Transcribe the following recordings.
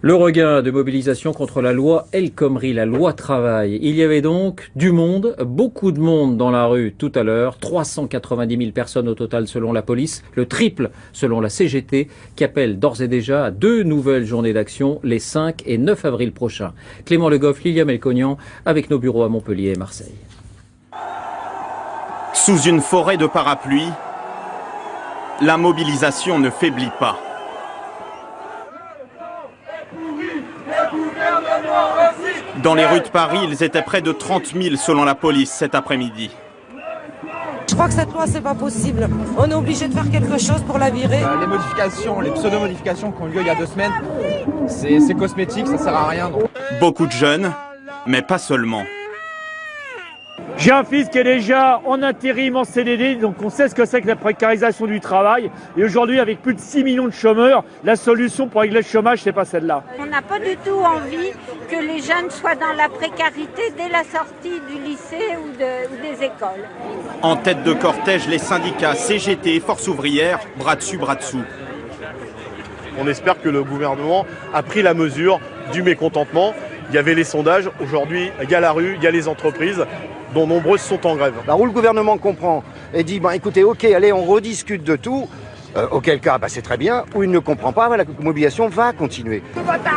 Le regain de mobilisation contre la loi El Khomri, la loi travail. Il y avait donc du monde, beaucoup de monde dans la rue tout à l'heure, 390 000 personnes au total selon la police, le triple selon la CGT, qui appelle d'ores et déjà à 2 nouvelles journées d'action les 5 et 9 avril prochains. Clément Le Goff, Lilia Melconian, avec nos bureaux à Montpellier et Marseille. Sous une forêt de parapluies, la mobilisation ne faiblit pas. Dans les rues de Paris, ils étaient près de 30 000 selon la police cet après-midi. Je crois que cette loi, c'est pas possible. On est obligé de faire quelque chose pour la virer. Les modifications, les pseudo-modifications qui ont lieu il y a 2 semaines, c'est cosmétique, ça sert à rien. Donc. Beaucoup de jeunes, mais pas seulement. J'ai un fils qui est déjà en intérim, en CDD, donc on sait ce que c'est que la précarisation du travail. Et aujourd'hui, avec plus de 6 millions de chômeurs, la solution pour régler le chômage, c'est pas celle-là. On n'a pas du tout envie que les jeunes soient dans la précarité dès la sortie du lycée ou des écoles. En tête de cortège, les syndicats CGT, Force ouvrière, bras dessus, bras dessous. On espère que le gouvernement a pris la mesure du mécontentement. Il y avait les sondages, aujourd'hui il y a la rue, il y a les entreprises, dont nombreuses sont en grève. Où le gouvernement comprend et dit écoutez, ok, allez, on rediscute de tout, auquel cas c'est très bien, ou il ne comprend pas, la mobilisation va continuer.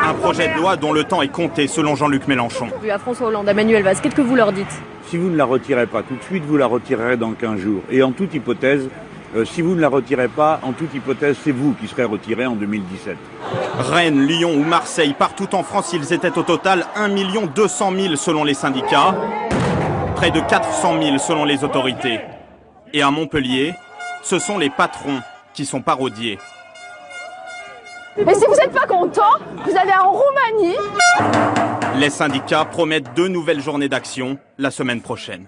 Un projet de loi dont le temps est compté selon Jean-Luc Mélenchon. À François Hollande, à Manuel Valls, qu'est-ce que vous leur dites? Si vous ne la retirez pas tout de suite, vous la retirerez dans 15 jours. Et en toute hypothèse, si vous ne la retirez pas, en toute hypothèse, c'est vous qui serez retiré en 2017. Rennes, Lyon ou Marseille, partout en France, ils étaient au total 1 200 000 selon les syndicats, près de 400 000 selon les autorités. Et à Montpellier, ce sont les patrons qui sont parodiés. Mais si vous n'êtes pas content, vous allez en Roumanie. Les syndicats promettent 2 nouvelles journées d'action la semaine prochaine.